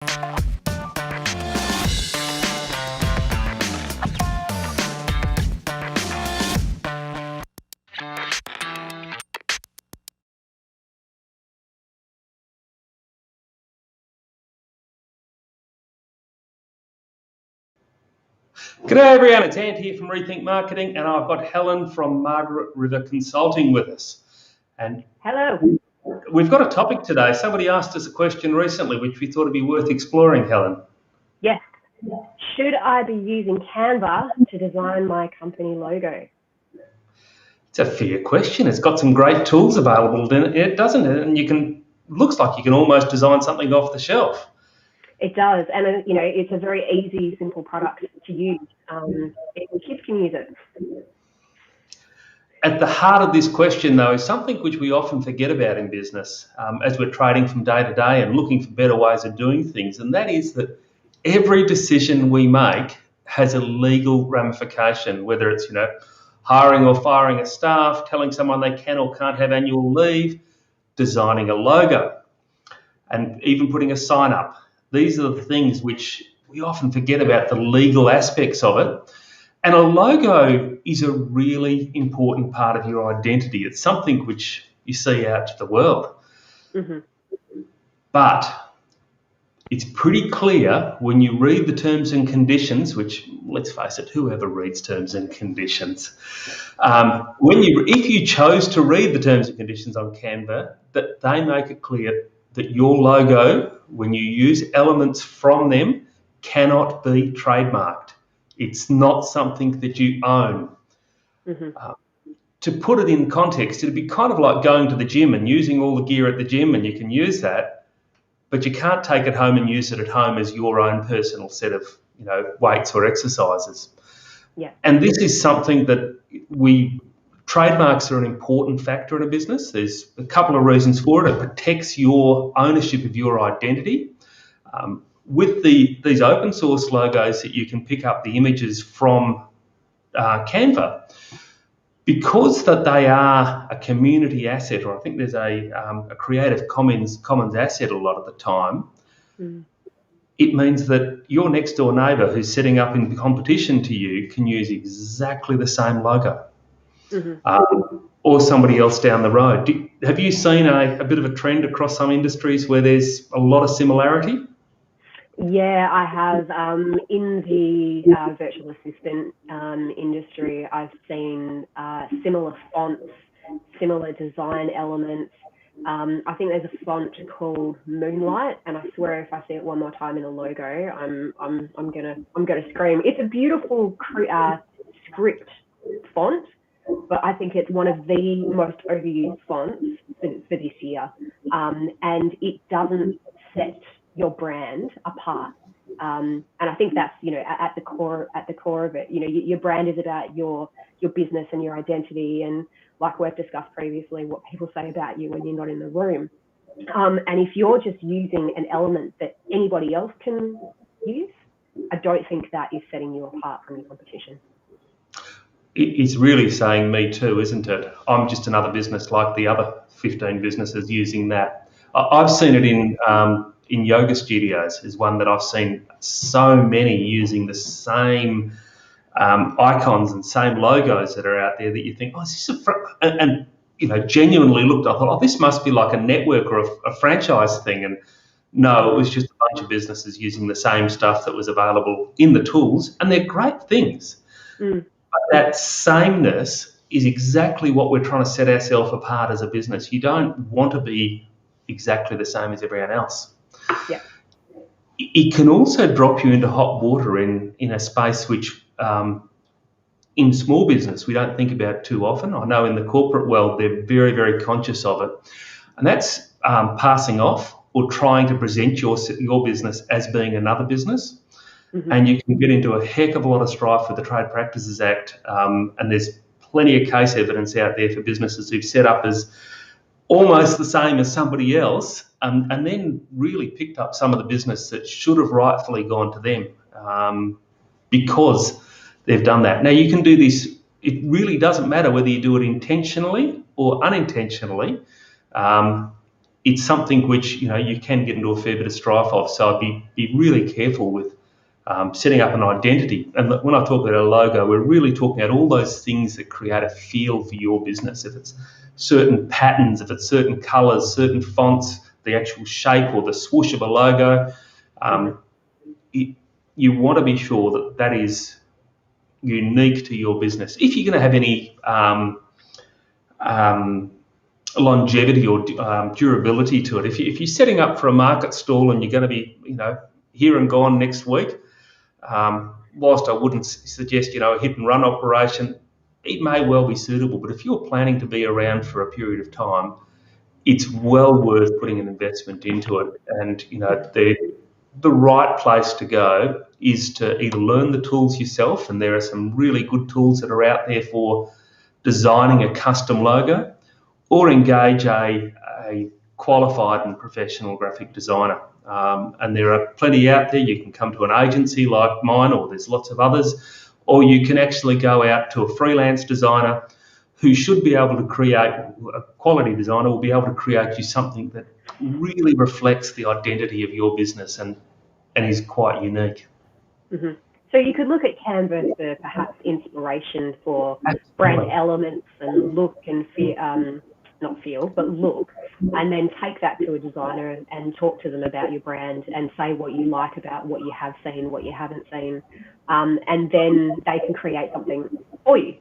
G'day everyone, it's Ant here from Rethink Marketing, and I've got Helen from Margaret River Consulting with us. And hello. We've got a topic today. Somebody asked us a question recently which we thought would be worth exploring, Helen. Yes. Should I be using Canva to design my company logo? It's a fair question. It's got some great tools available in it, doesn't it? And looks like you can almost design something off the shelf. It does, and it's a very easy, simple product to use. Even kids can use it. At the heart of this question, though, is something which we often forget about in business as we're trading from day to day and looking for better ways of doing things, and that is that every decision we make has a legal ramification, whether it's hiring or firing a staff, telling someone they can or can't have annual leave, designing a logo, and even putting a sign up. These are the things which we often forget about, the legal aspects of it. And a logo is a really important part of your identity. It's something which you see out to the world. Mm-hmm. But it's pretty clear when you read the terms and conditions, which, let's face it, whoever reads terms and conditions? If you chose to read the terms and conditions on Canva, that they make it clear that your logo, when you use elements from them, cannot be trademarked. It's not something that you own. Mm-hmm. To put it in context, it'd be kind of like going to the gym and using all the gear at the gym, and you can use that, but you can't take it home and use it at home as your own personal set of weights or exercises. Yeah. And this is something that trademarks are an important factor in a business. There's a couple of reasons for it. It protects your ownership of your identity. With these open source logos that you can pick up the images from Canva, because that they are a community asset, or I think there's a Creative Commons asset a lot of the time, It means that your next door neighbour who's setting up in competition to you can use exactly the same logo. Mm-hmm. Or somebody else down the road. Have you seen a bit of a trend across some industries where there's a lot of similarity? Yeah, I have. In the virtual assistant industry, I've seen similar fonts, similar design elements. I think there's a font called Moonlight, and I swear if I see it one more time in a logo, I'm gonna scream. It's a beautiful script font, but I think it's one of the most overused fonts for this year, and it doesn't set your brand apart. And I think that's at the core of it. Your brand is about your business and your identity, and like we've discussed previously, what people say about you when you're not in the room. And if you're just using an element that anybody else can use, I don't think that is setting you apart from your competition. It's really saying me too, isn't it? I'm just another business like the other 15 businesses using that. I've seen it in yoga studios, is one that I've seen so many using the same icons and same logos that are out there that you think, oh, is this and genuinely looked, I thought, oh, this must be like a network or a franchise thing. And no, it was just a bunch of businesses using the same stuff that was available in the tools, and they're great things. But that sameness is exactly what we're trying to set ourselves apart as a business. You don't want to be exactly the same as everyone else. Yeah. It can also drop you into hot water in a space which, in small business, we don't think about too often. I know in the corporate world, they're very, very conscious of it. And that's passing off or trying to present your business as being another business. Mm-hmm. And you can get into a heck of a lot of strife with the Trade Practices Act, and there's plenty of case evidence out there for businesses who've set up as almost the same as somebody else, and then really picked up some of the business that should have rightfully gone to them because they've done that. Now, you can do this. It really doesn't matter whether you do it intentionally or unintentionally. it's something which you can get into a fair bit of strife of. So I'd be really careful with setting up an identity. And when I talk about a logo, we're really talking about all those things that create a feel for your business. If it's certain patterns, if it's certain colours, certain fonts, the actual shape or the swoosh of a logo, you want to be sure that that is unique to your business. If you're going to have any longevity or durability to it, if you're setting up for a market stall and you're going to be, here and gone next week, whilst I wouldn't suggest, a hit and run operation, it may well be suitable. But if you're planning to be around for a period of time, it's well worth putting an investment into it. And, the right place to go is to either learn the tools yourself, and there are some really good tools that are out there for designing a custom logo, or engage a qualified and professional graphic designer. And there are plenty out there. You can come to an agency like mine, or there's lots of others, or you can actually go out to a freelance designer who should be able to create, a quality designer will be able to create you something that really reflects the identity of your business and is quite unique. Mm-hmm. So you could look at Canva for perhaps inspiration for brand elements and look and feel, not feel, but look, and then take that to a designer and talk to them about your brand and say what you like about what you have seen, what you haven't seen, and then they can create something for you.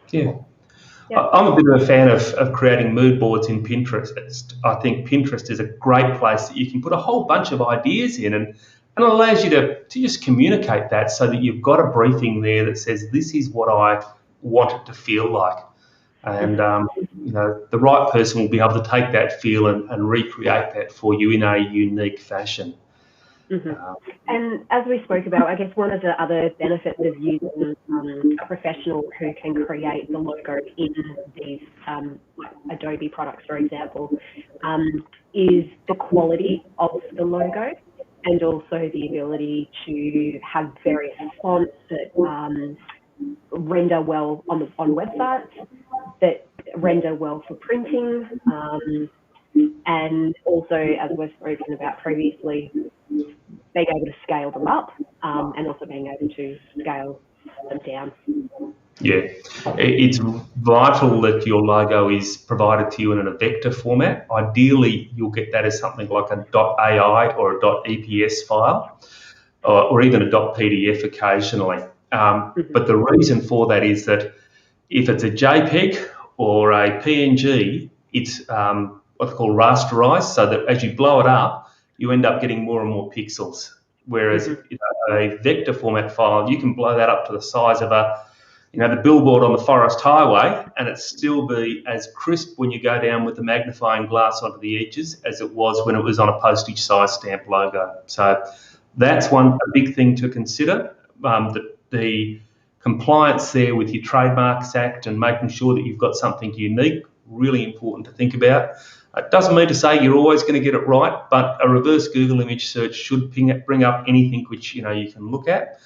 Yeah. Yep. I'm a bit of a fan of creating mood boards in Pinterest. I think Pinterest is a great place that you can put a whole bunch of ideas in, and it allows you to just communicate that so that you've got a briefing there that says, this is what I want it to feel like. And, the right person will be able to take that feel and recreate that for you in a unique fashion. Mm-hmm. And as we spoke about, I guess one of the other benefits of using a professional who can create the logo in these Adobe products, for example, is the quality of the logo, and also the ability to have various fonts that render well on websites, that render well for printing, and also, as we've spoken about previously, being able to scale them up, and also being able to scale them down. Yeah, it's vital that your logo is provided to you in a vector format. Ideally, you'll get that as something like a .ai or a .eps file, or even a .pdf occasionally. But the reason for that is that if it's a JPEG or a PNG, it's what's called rasterized, so that as you blow it up, you end up getting more and more pixels. Whereas a vector format file, you can blow that up to the size of the billboard on the Forest Highway, and it still be as crisp when you go down with the magnifying glass onto the edges as it was when it was on a postage size stamp logo. So that's a big thing to consider. The compliance there with your Trademarks Act and making sure that you've got something unique, really important to think about. It doesn't mean to say you're always going to get it right, but a reverse Google image search should bring up anything which you can look at.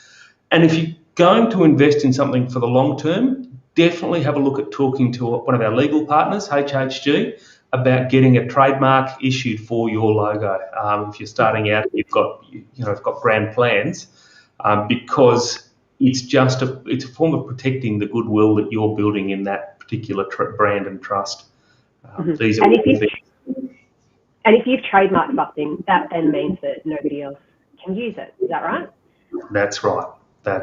And if you're going to invest in something for the long term, definitely have a look at talking to one of our legal partners, HHG, about getting a trademark issued for your logo. If you're starting out, you've got grand plans, because it's a form of protecting the goodwill that you're building in that particular brand and trust. These are and if you've trademarked something, that then means that nobody else can use it. Is that right? That's right. Yeah.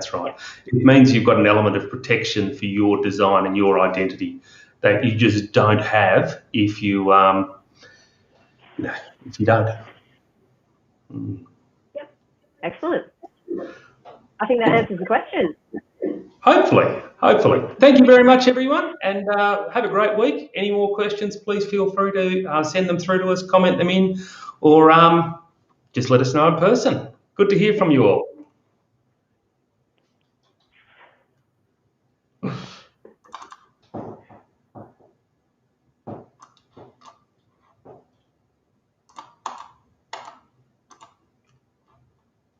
It means you've got an element of protection for your design and your identity that you just don't have if you don't. Yep. Excellent. I think that answers the question. Hopefully. Thank you very much, everyone, and have a great week. Any more questions, please feel free to send them through to us, comment them in, or just let us know in person. Good to hear from you all.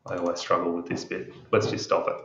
I always struggle with this bit. Let's just stop it.